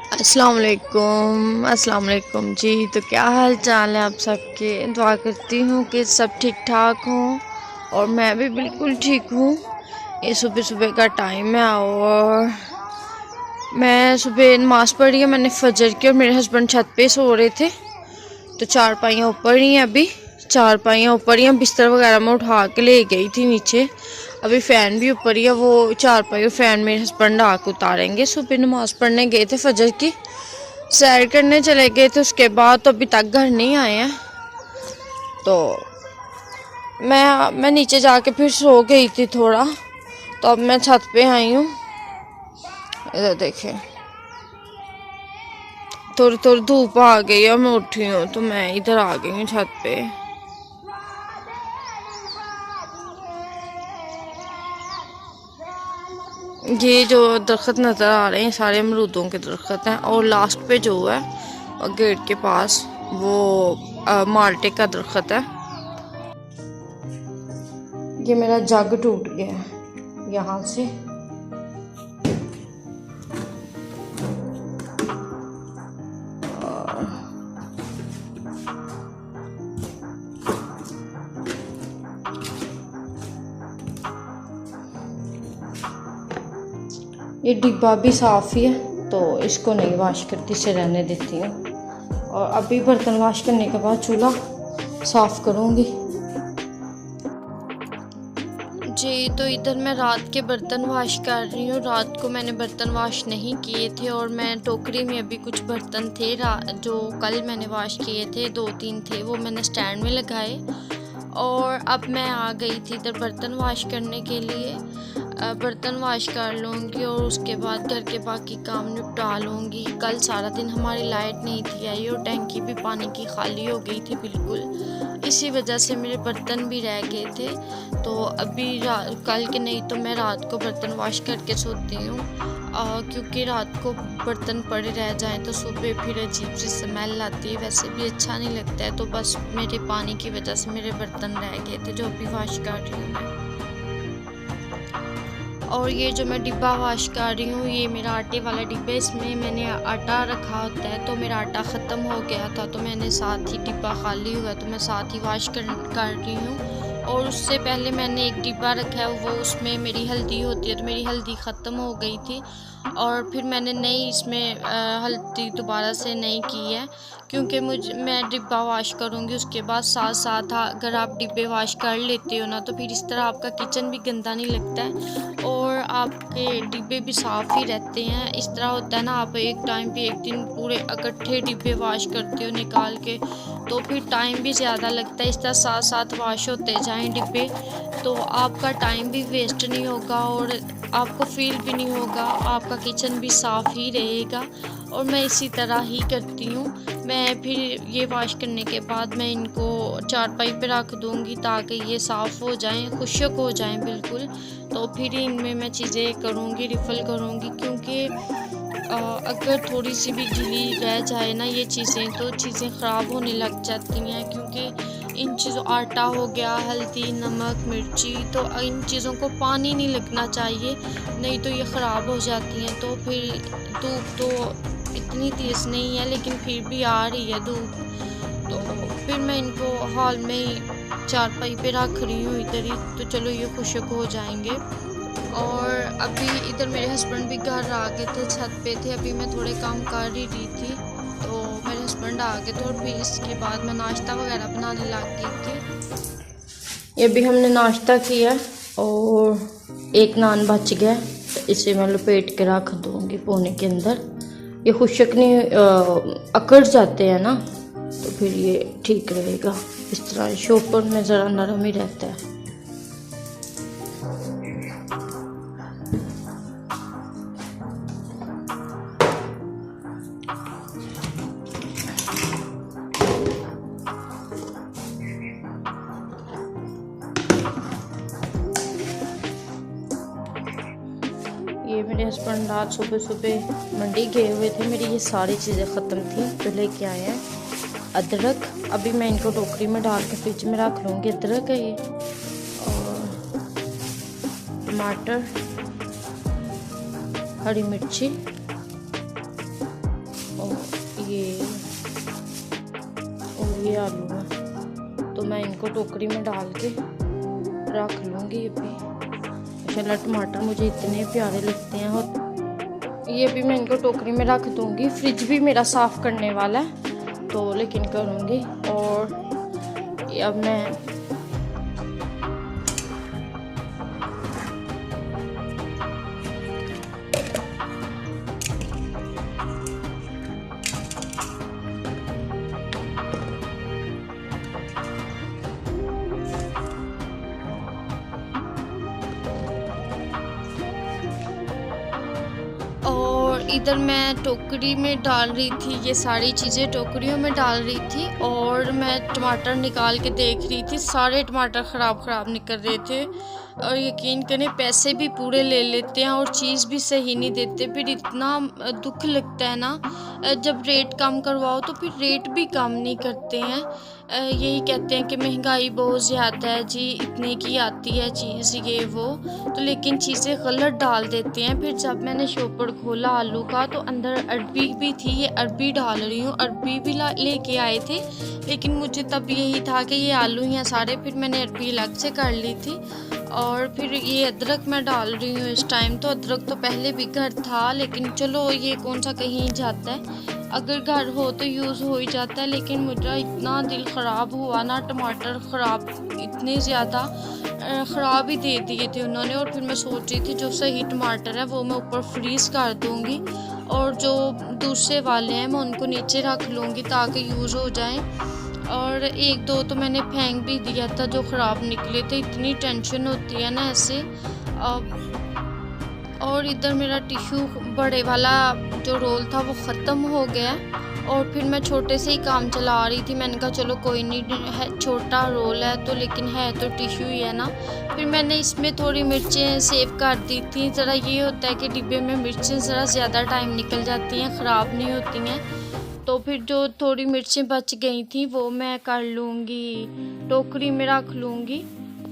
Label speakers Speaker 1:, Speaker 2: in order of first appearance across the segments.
Speaker 1: अस्सलाम वालेकुम जी। तो क्या हाल चाल है आप सबके। दुआ करती हूँ कि सब ठीक ठाक हों और मैं भी बिल्कुल ठीक हूँ। ये सुबह सुबह का टाइम है और मैं सुबह नमाज़ पढ़ी है मैंने फजर की, और मेरे हस्बैंड छत पे सो रहे थे तो चारपाइयाँ ऊपर ही हैं। अभी चारपाइयाँ ऊपर ही हैं, बिस्तर वगैरह मैं उठा के ले गई थी नीचे। अभी फ़ैन भी ऊपर ही है, वो चारपाई और फ़ैन मेरे हस्बैंड आके उतारेंगे। सुबह नमाज़ पढ़ने गए थे, फजर की सैर करने चले गए थे, उसके बाद तो अभी तक घर नहीं आए हैं। तो मैं नीचे जाके फिर सो गई थी थोड़ा, तो अब मैं छत पे आई हूँ। इधर देखें, थोड़ी थोड़ी धूप आ गई है, मैं उठी हूँ तो मैं इधर आ गई हूँ छत पे। ये जो दरख्त नज़र आ रहे हैं सारे अमरूदों के दरख्त हैं, और लास्ट पे जो है और गेट के पास वो माल्टे का दरख्त है। ये मेरा जग टूट गया है यहाँ से। ये डिब्बा भी साफ़ ही है तो इसको नहीं वॉश करती, इसे रहने देती हूँ। और अभी बर्तन वॉश करने के बाद चूल्हा साफ़ करूँगी जी। तो इधर मैं रात के बर्तन वॉश कर रही हूँ। रात को मैंने बर्तन वॉश नहीं किए थे और मैं टोकरी में अभी कुछ बर्तन थे जो कल मैंने वॉश किए थे, 2-3 थे, वो मैंने स्टैंड में लगाए। और अब मैं आ गई थी इधर बर्तन वॉश करने के लिए। बर्तन वॉश कर लूँगी और उसके बाद घर के बाकी काम निपटा लूँगी। कल सारा दिन हमारी लाइट नहीं थी आई और टैंकी भी पानी की खाली हो गई थी बिल्कुल, इसी वजह से मेरे बर्तन भी रह गए थे। तो अभी कल के नहीं तो मैं रात को बर्तन वॉश करके सोती हूँ, क्योंकि रात को बर्तन पड़े रह जाएं तो सुबह फिर अजीब सी स्मेल आती है, वैसे भी अच्छा नहीं लगता है। तो बस मेरे पानी की वजह से मेरे बर्तन रह गए थे जो अभी वॉश कर रही हूँ मैं। और ये जो मैं डिब्बा वॉश कर रही हूँ ये मेरा आटे वाला डिब्बा, इसमें मैंने आटा रखा होता है। तो मेरा आटा ख़त्म हो गया था तो मैंने साथ ही डिब्बा खाली हुआ तो मैं साथ ही वॉश कर रही हूँ। और उससे पहले मैंने एक डिब्बा रखा है, वो उसमें मेरी हल्दी होती है, तो मेरी हल्दी ख़त्म हो गई थी और फिर मैंने नई इसमें हल्दी दोबारा से नई की है, क्योंकि मैं डिब्बा वॉश करूँगी उसके बाद साथ साथ अगर आप डिब्बे वॉश कर लेते हो ना तो फिर इस तरह आपका किचन भी गंदा नहीं लगता है और आपके डिब्बे भी साफ़ ही रहते हैं। इस तरह होता है ना, आप एक टाइम पे एक दिन पूरे इकट्ठे डिब्बे वॉश करते हो निकाल के तो फिर टाइम भी ज़्यादा लगता है। इस तरह साथ साथ वॉश होते जाएं डिब्बे तो आपका टाइम भी वेस्ट नहीं होगा और आपको फील भी नहीं होगा, आपका किचन भी साफ़ ही रहेगा। और मैं इसी तरह ही करती हूँ। मैं फिर ये वॉश करने के बाद मैं इनको चारपाई पे रख दूँगी ताकि ये साफ़ हो जाएं, खुश्क हो जाएं बिल्कुल। तो फिर इनमें मैं चीज़ें करूँगी, रिफ़िल करूँगी, क्योंकि अगर थोड़ी सी भी ढीली रह जाए ना ये चीज़ें तो चीज़ें ख़राब होने लग जाती हैं, क्योंकि इन चीज़ों आटा हो गया, हल्दी, नमक, मिर्ची, तो इन चीज़ों को पानी नहीं लगना चाहिए, नहीं तो ये ख़राब हो जाती हैं। तो फिर धूप तो इतनी तेज़ नहीं है लेकिन फिर भी आ रही है धूप, तो फिर मैं इनको हॉल में ही चारपाई पे रख रही हूँ इधर ही, तो चलो ये खुश्क हो जाएंगे। और अभी इधर मेरे हस्बैंड भी घर आ गए थे, छत पे थे, अभी मैं थोड़े काम कर ही रही थी तो मेरे हस्बैंड आ गए थे और फिर इसके बाद मैं नाश्ता वगैरह बनाने लग गई थी। ये भी हमने नाश्ता किया और एक नान बच गया तो इसे मैं लपेट के रख दूँगी पोने के अंदर। ये खुश्क नहीं अकड़ जाते हैं ना तो फिर ये ठीक रहेगा। इस तरह शोपर में ज़रा नरम ही रहता है। ये मेरे हस्बैंड आज सुबह सुबह मंडी गए हुए थे, मेरी ये सारी चीज़ें ख़त्म थी तो लेके आए हैं अदरक। अभी मैं इनको टोकरी में डाल के फ्रिज में रख लूँगी। अदरक है ये और टमाटर, हरी मिर्ची, ये आलू है, तो मैं इनको टोकरी में डाल के रख लूँगी। अभी माशाल्लाह टमाटर मुझे इतने प्यारे लगते हैं, और ये भी मैं इनको टोकरी में रख दूँगी। फ्रिज भी मेरा साफ़ करने वाला है, तो लेकिन करूँगी। और अब मैं इधर मैं टोकरी में डाल रही थी, ये सारी चीज़ें टोकरियों में डाल रही थी, और मैं टमाटर निकाल के देख रही थी। सारे टमाटर ख़राब निकल रहे थे, और यकीन करें पैसे भी पूरे ले लेते हैं और चीज़ भी सही नहीं देते। फिर इतना दुख लगता है ना, जब रेट कम करवाओ तो फिर रेट भी कम नहीं करते हैं। यही कहते हैं कि महंगाई बहुत ज़्यादा है जी, इतने की आती है चीज़ ये वो, तो लेकिन चीज़ें गलत डाल देते हैं। फिर जब मैंने शॉपर खोला आलू का, तो अंदर अरबी भी थी, ये अरबी डाल रही हूँ। अरबी भी लेके आए थे, लेकिन मुझे तब यही था कि ये आलू ही हैं सारे, फिर मैंने अरबी अलग से कर ली थी। और फिर ये अदरक मैं डाल रही हूँ इस टाइम। तो अदरक तो पहले भी घर था, लेकिन चलो ये कौन सा कहीं जाता है, अगर घर हो तो यूज़ हो ही जाता है। लेकिन मुझे इतना दिल ख़राब हुआ ना, टमाटर ख़राब इतने ज़्यादा ख़राब ही दे दिए थे उन्होंने। और फिर मैं सोच रही थी जो सही टमाटर है वो मैं ऊपर फ्रीज़ कर दूँगी, और जो दूसरे वाले हैं मैं उनको नीचे रख लूँगी ताकि यूज़ हो जाएं। और एक दो तो मैंने फेंक भी दिया था जो ख़राब निकले थे। इतनी टेंशन होती है ना ऐसे। और इधर मेरा टिश्यू बड़े वाला जो रोल था वो ख़त्म हो गया, और फिर मैं छोटे से ही काम चला रही थी। मैंने कहा चलो कोई नहीं है, छोटा रोल है तो, लेकिन है तो टिश्यू ही है ना। फिर मैंने इसमें थोड़ी मिर्चें सेव कर दी थी। ज़रा ये होता है कि डिब्बे में मिर्चें ज़रा ज़्यादा टाइम निकल जाती हैं, ख़राब नहीं होती हैं। तो फिर जो थोड़ी मिर्चें बच गई थी वो मैं कर लूँगी, टोकरी में रख लूँगी,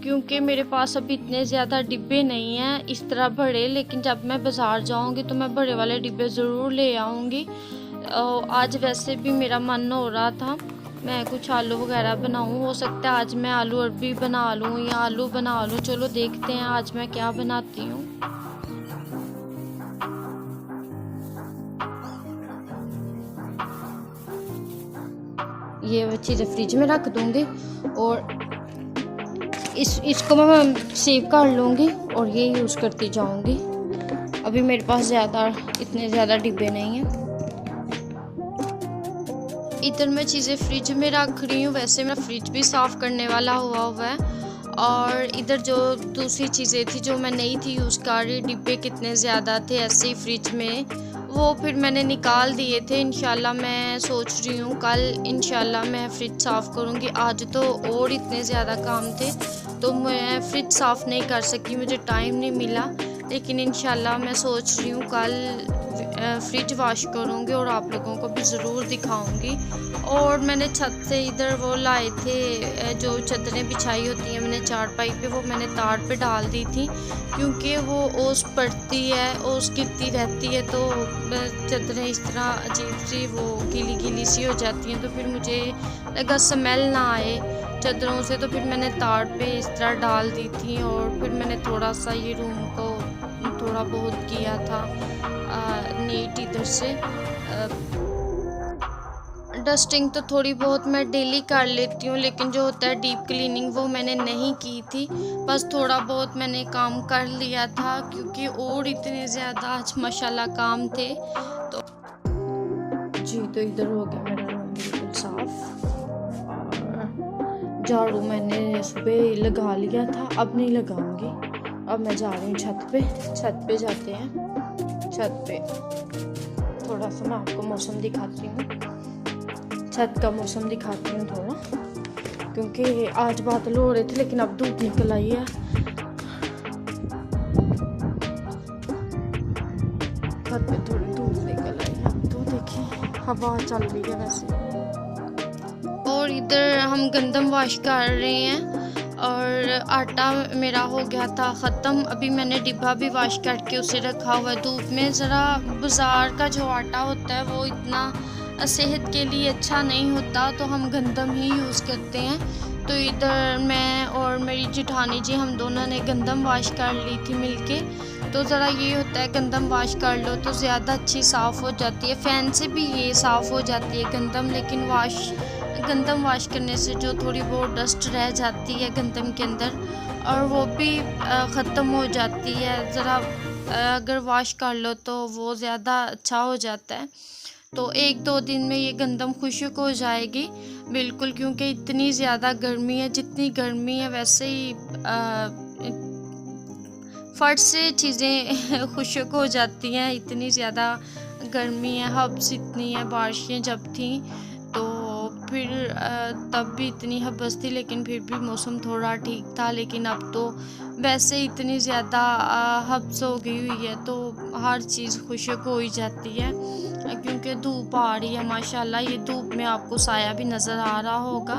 Speaker 1: क्योंकि मेरे पास अभी इतने ज़्यादा डिब्बे नहीं हैं इस तरह बड़े। लेकिन जब मैं बाज़ार जाऊँगी तो मैं बड़े वाले डिब्बे ज़रूर ले आऊँगी। आज वैसे भी मेरा मन हो रहा था मैं कुछ आलू वगैरह बनाऊँ। हो सकता है आज मैं आलू अरबी बना लूँ या आलू बना लूँ, चलो देखते हैं आज मैं क्या बनाती हूँ। ये चीज़ें फ्रिज में रख दूँगी, और इसको मैं सेव कर लूँगी और ये यूज़ करती जाऊँगी। अभी मेरे पास इतने ज़्यादा डिब्बे नहीं हैं। इधर मैं चीज़ें फ्रिज में रख रही हूँ। वैसे मेरा फ्रिज भी साफ़ करने वाला हुआ है। और इधर जो दूसरी चीज़ें थी जो मैं नहीं थी यूज़ कर रही, डिब्बे कितने ज़्यादा थे ऐसे ही फ्रिज में, वो फिर मैंने निकाल दिए थे। इंशाल्लाह मैं सोच रही हूँ कल इंशाल्लाह मैं फ्रिज साफ़ करूँगी। आज तो और इतने ज़्यादा काम थे तो मैं फ्रिज साफ़ नहीं कर सकी, मुझे टाइम नहीं मिला। लेकिन इंशाल्लाह मैं सोच रही हूँ कल फ्रिज वॉश करूँगी और आप लोगों को भी ज़रूर दिखाऊँगी। और मैंने छत से इधर वो लाए थे जो चादरें बिछाई होती हैं मैंने चारपाई पे, वो मैंने तार पे डाल दी थी, क्योंकि वो ओस पड़ती है, ओस गिरती रहती है तो चादरें इस तरह अजीब सी वो गीली गीली सी हो जाती हैं। तो फिर मुझे लगा स्मेल ना आए चादरों से, तो फिर मैंने तार पे इस तरह डाल दी थी। और फिर मैंने थोड़ा सा ये रूम को थोड़ा बहुत किया था नीट इधर से। डस्टिंग तो थोड़ी बहुत मैं डेली कर लेती हूँ, लेकिन जो होता है डीप क्लीनिंग वो मैंने नहीं की थी। बस थोड़ा बहुत मैंने काम कर लिया था, क्योंकि और इतने ज़्यादा आज माशाल्लाह काम थे। तो तो इधर हो गया मेरा रूम बिल्कुल साफ़। और झाड़ू मैंने सुबह लगा लिया था, अब नहीं लगाऊंगी। अब मैं जा रही हूँ छत पे जाते हैं। छत पे थोड़ा सा मैं आपको मौसम दिखाती हूँ, छत का मौसम दिखाती हूँ थोड़ा, क्योंकि आज बादल हो रहे थे लेकिन अब धूप निकल आई है। छत पे थोड़ी धूप निकल आई है, तो देखिए हवा चल रही है वैसे। और इधर हम गंदम वॉश कर रहे हैं, और आटा मेरा हो गया था ख़त्म। अभी मैंने डिब्बा भी वॉश करके उसे रखा हुआ है धूप में। ज़रा बाज़ार का जो आटा होता है वो इतना सेहत के लिए अच्छा नहीं होता, तो हम गंदम ही यूज़ करते हैं। तो इधर मैं और मेरी जेठानी जी हम दोनों ने गंदम वॉश कर ली थी मिलके। तो ज़रा ये होता है गंदम वॉश कर लो तो ज़्यादा अच्छी साफ़ हो जाती है। फ़ैन से भी ये साफ़ हो जाती है गंदम, लेकिन गंदम वॉश करने से जो थोड़ी बहुत डस्ट रह जाती है गंदम के अंदर, और वो भी ख़त्म हो जाती है। ज़रा अगर वॉश कर लो तो वो ज़्यादा अच्छा हो जाता है। तो 1-2 दिन में ये गंदम खुश्क हो जाएगी बिल्कुल, क्योंकि इतनी ज़्यादा गर्मी है। जितनी गर्मी है वैसे ही फट से चीज़ें खुश्क हो जाती हैं। इतनी ज़्यादा गर्मी है, हब्स इतनी है। बारिशें जब थी तो फिर तब भी इतनी हब्स थी, लेकिन फिर भी मौसम थोड़ा ठीक था। लेकिन अब तो वैसे इतनी ज़्यादा हब्स हो गई हुई है, तो हर चीज़ खुश्क हो ही जाती है, क्योंकि धूप आ रही है माशाल्लाह। ये धूप में आपको साया भी नज़र आ रहा होगा।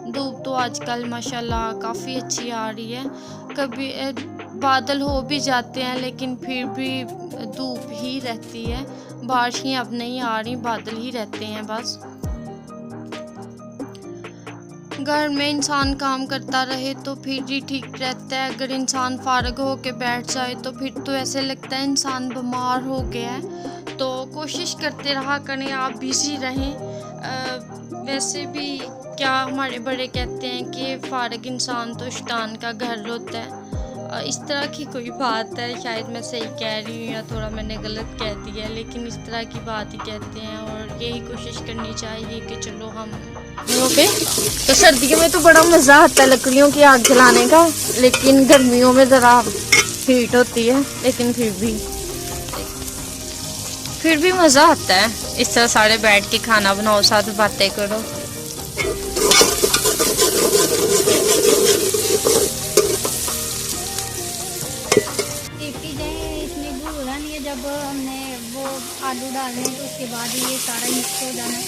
Speaker 1: धूप तो आजकल माशाल्लाह काफ़ी अच्छी आ रही है। कभी बादल हो भी जाते हैं, लेकिन फिर भी धूप ही रहती है। बारिशें अब नहीं आ रही, बादल ही रहते हैं बस। घर में इंसान काम करता रहे तो फिर ही ठीक रहता है। अगर इंसान फारग हो के बैठ जाए तो फिर तो ऐसे लगता है इंसान बीमार हो गया है। तो कोशिश करते रहा करें, आप बिज़ी रहें। वैसे भी क्या हमारे बड़े कहते हैं कि फारग इंसान तो शैतान का घर होता है। इस तरह की कोई बात है, शायद मैं सही कह रही हूँ या थोड़ा मैंने गलत कह दिया, लेकिन इस तरह की बात ही कहते हैं। और यही कोशिश करनी चाहिए कि चलो हम ओके। तो सर्दियों में तो बड़ा मज़ा आता है लकड़ियों की आग जलाने का, लेकिन गर्मियों में ज़रा हीट होती है, लेकिन फिर भी मज़ा आता है। इस तरह सारे बैठ के खाना बनाओ, साथ बातें करो।
Speaker 2: जब हमने वो आलू डालने तो उसके बाद ये सारा मिक्स हो जाना है।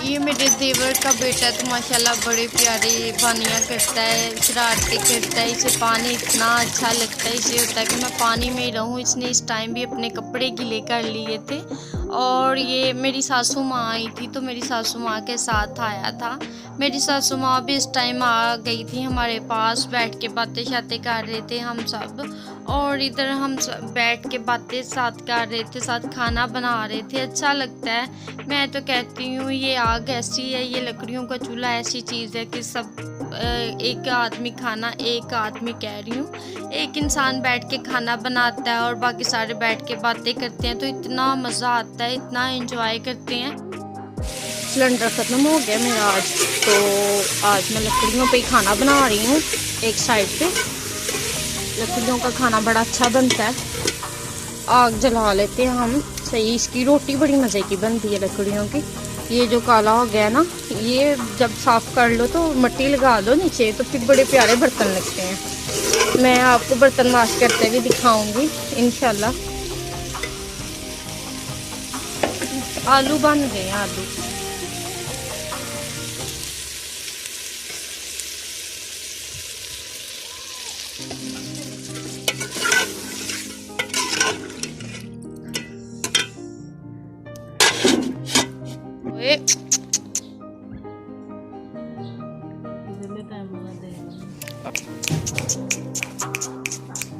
Speaker 1: ये मेरे देवर का बेटा तो माशाल्लाह बड़े प्यारे पानियाँ करता है, शरारतें करता है। इसे पानी इतना अच्छा लगता है, इसे होता है कि मैं पानी में ही रहूँ। इसने इस टाइम भी अपने कपड़े गीले कर लिए थे। और ये मेरी सासू माँ आई थी, तो मेरी सासू माँ के साथ आया था। मेरी सासू माँ भी इस टाइम आ गई थी हमारे पास, बैठ के बातें शातें कर रहे थे हम सब। और इधर हम बैठ के बातें साथ कर रहे थे, साथ खाना बना रहे थे। अच्छा लगता है। मैं तो कहती हूँ ये आग ऐसी है, ये लकड़ियों का चूल्हा ऐसी चीज़ है कि सब एक आदमी खाना, एक आदमी कह रही हूँ, एक इंसान बैठ के खाना बनाता है और बाकी सारे बैठ के बातें करते हैं, तो इतना मज़ा आता है, इतना एंजॉय करते हैं। सिलेंडर ख़त्म हो गया मेरा आज, तो आज मैं लकड़ियों पे ही खाना बना रही हूँ। एक साइड पे लकड़ियों का खाना बड़ा अच्छा बनता है। आग जला लेते हैं हम, सही। इसकी रोटी बड़ी मज़े की बनती है लकड़ियों की। ये जो काला हो गया ना, ये जब साफ़ कर लो तो मिट्टी लगा दो नीचे, तो फिर बड़े प्यारे बर्तन लगते हैं। मैं आपको बर्तन वॉश करते हुए दिखाऊंगी इंशाल्लाह। आलू बन गए हैं, आलू।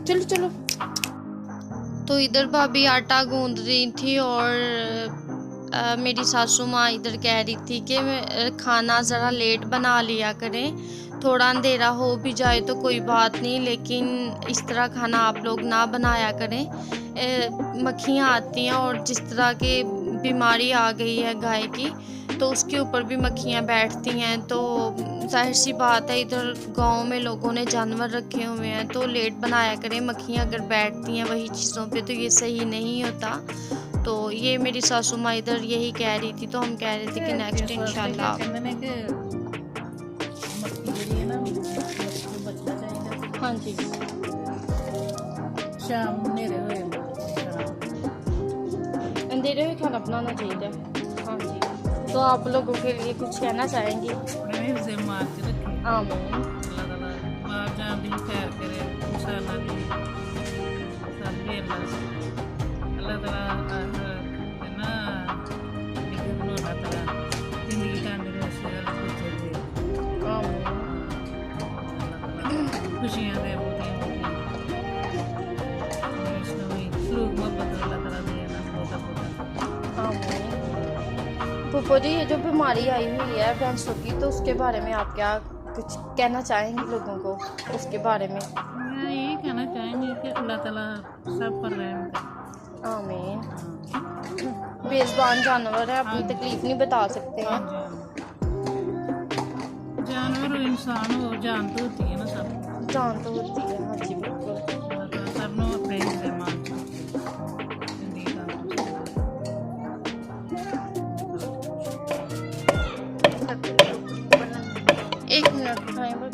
Speaker 1: चलो चलो। तो इधर भाभी आटा गूंद रही थी और मेरी सासू माँ इधर कह रही थी कि खाना ज़रा लेट बना लिया करें, थोड़ा अंधेरा हो भी जाए तो कोई बात नहीं, लेकिन इस तरह खाना आप लोग ना बनाया करें। मक्खियाँ आती हैं और जिस तरह की बीमारी आ गई है गाय की, तो उसके ऊपर भी मक्खियाँ बैठती हैं। तो जाहिर सी बात है, इधर गांव में लोगों ने जानवर रखे हुए हैं, तो लेट बनाया करें। मक्खियाँ अगर बैठती हैं वही चीज़ों पे तो ये सही नहीं होता। तो ये मेरी सासू माँ इधर यही कह रही थी, तो हम कह रहे थे कि नेक्स्ट इंशाल्लाह। हाँ जी,
Speaker 2: शाम
Speaker 1: अंधेरे हुए खाना बनाना चाहिए। हाँ जी। तो आप लोगों के लिए कुछ कहना चाहेंगे? फूफो जी, ये जो बीमारी आई हुई है भैंसों की, तो उसके बारे में आप क्या कुछ कहना चाहेंगे लोगों को उसके बारे में?
Speaker 3: मैं यही कहना चाहेंगे कि अल्लाह ताला सब पर रहम करे।
Speaker 1: आमीन। बेज़ुबान जानवर है, अपनी तकलीफ नहीं बता सकते हैं।
Speaker 3: जानवर हो इंसान हो, जान तो होती है ना, सब
Speaker 1: जान तो होती है। हाँ जी बिल्कुल।
Speaker 3: सब नो अपने रहमान जिंदगी का
Speaker 1: एक मिनट उठाएं बस।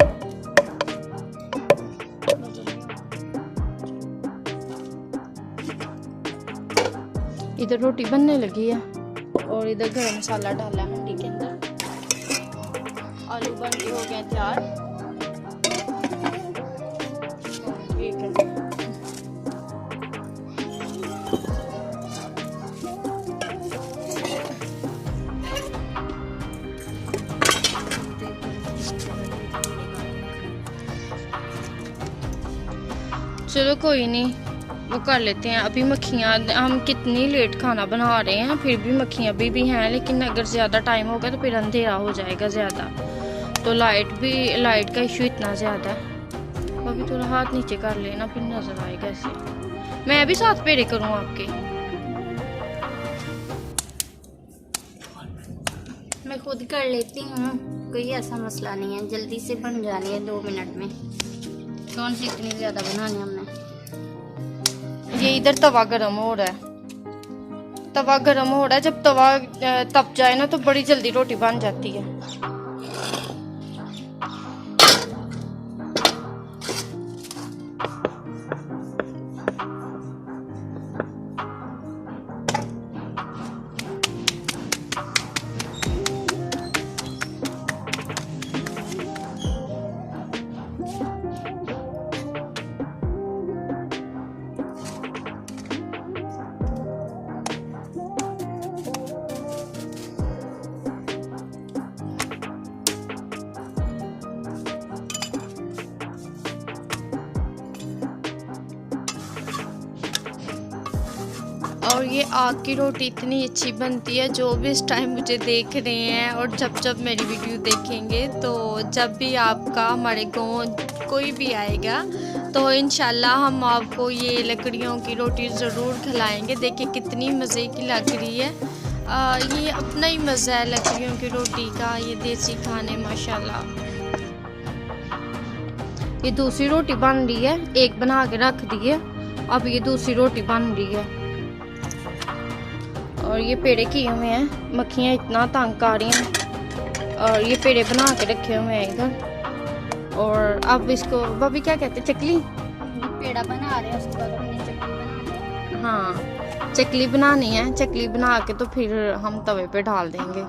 Speaker 1: इधर रोटी बनने लगी है और इधर गरम मसाला डाला है हंडी के अंदर। आलू बन के हो गए तैयार। ठीक है। चलो कोई नहीं, वो कर लेते हैं। अभी मक्खियाँ, हम कितनी लेट खाना बना रहे हैं फिर भी मक्खियाँ भी हैं, लेकिन अगर ज़्यादा टाइम होगा तो फिर अंधेरा हो जाएगा ज़्यादा, तो लाइट का इशू इतना ज़्यादा है। अभी थोड़ा हाथ नीचे कर लेना, फिर नज़र आएगा ऐसे। मैं भी साथ पेड़े करूँ आपके?
Speaker 2: मैं खुद कर लेती हूँ, कोई ऐसा मसला नहीं है, जल्दी से बन जानी है 2 मिनट में। कौन सी इतनी ज़्यादा बनानी है हमने।
Speaker 1: ये इधर तवा गरम हो रहा है, तवा गरम हो रहा है। जब तवा तप जाए ना तो बड़ी जल्दी रोटी बन जाती है। और ये आग की रोटी इतनी अच्छी बनती है, जो भी इस टाइम मुझे देख रहे हैं और जब मेरी वीडियो देखेंगे, तो जब भी आपका हमारे गाँव कोई भी आएगा तो इंशाल्लाह हम आपको ये लकड़ियों की रोटी ज़रूर खिलाएंगे। देखिए कितनी मज़े की लग रही है। ये अपना ही मज़ा है लकड़ियों की रोटी का, ये देसी खाने माशाल्लाह। ये दूसरी रोटी बन रही है, एक बना के रख दी है, अब ये दूसरी रोटी बन रही है। और ये पेड़े किए हुए हैं, मक्खियाँ इतना तंग आ रही हैं, और ये पेड़े बना के रखे हुए हैं इधर। और अब इसको भाभी क्या कहते हैं, चकली
Speaker 2: पेड़ा बना रहे हैं, उसके बाद हमने चकली बना ली।
Speaker 1: हाँ चकली बनानी है, चकली बना के तो फिर हम तवे पे डाल देंगे।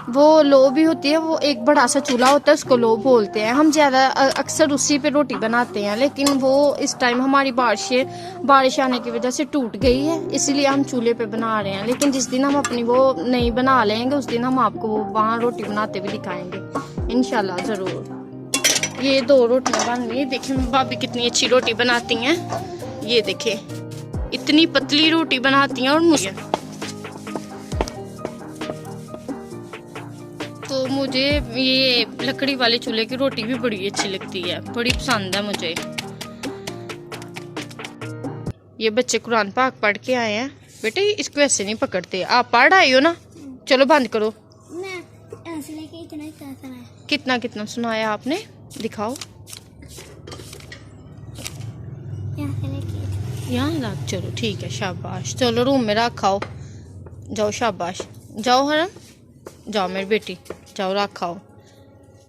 Speaker 1: वो लो भी होती है, वो एक बड़ा सा चूल्हा होता है, उसको लो बोलते हैं। हम ज़्यादा अक्सर उसी पे रोटी बनाते हैं, लेकिन वो इस टाइम हमारी बारिश आने की वजह से टूट गई है, इसीलिए हम चूल्हे पे बना रहे हैं। लेकिन जिस दिन हम अपनी वो नहीं बना लेंगे, उस दिन हम आपको वो वहाँ रोटी बनाते हुए दिखाएंगे इंशाल्लाह ज़रूर। ये 2 रोटियाँ बन रही है। देखिए भाभी कितनी अच्छी रोटी बनाती हैं, ये देखिए इतनी पतली रोटी बनाती हैं। और मुझे तो मुझे ये लकड़ी वाले चूल्हे की रोटी भी बड़ी अच्छी लगती है, बड़ी पसंद है मुझे। ये बच्चे कुरान पाक पढ़ के आए हैं। बेटे इसको ऐसे नहीं पकड़ते, आप पढ़ आए हो ना, चलो बंद करो।
Speaker 2: मैं ऐसे लेके इतना ही सुनाया।
Speaker 1: कितना कितना सुनाया आपने, दिखाओ। यहाँ रख, चलो ठीक है, शाबाश। चलो रूम में रखाओ, जाओ शाबाश, जाओ हरम, जाओ मेरी बेटी, जाओ रखाओ।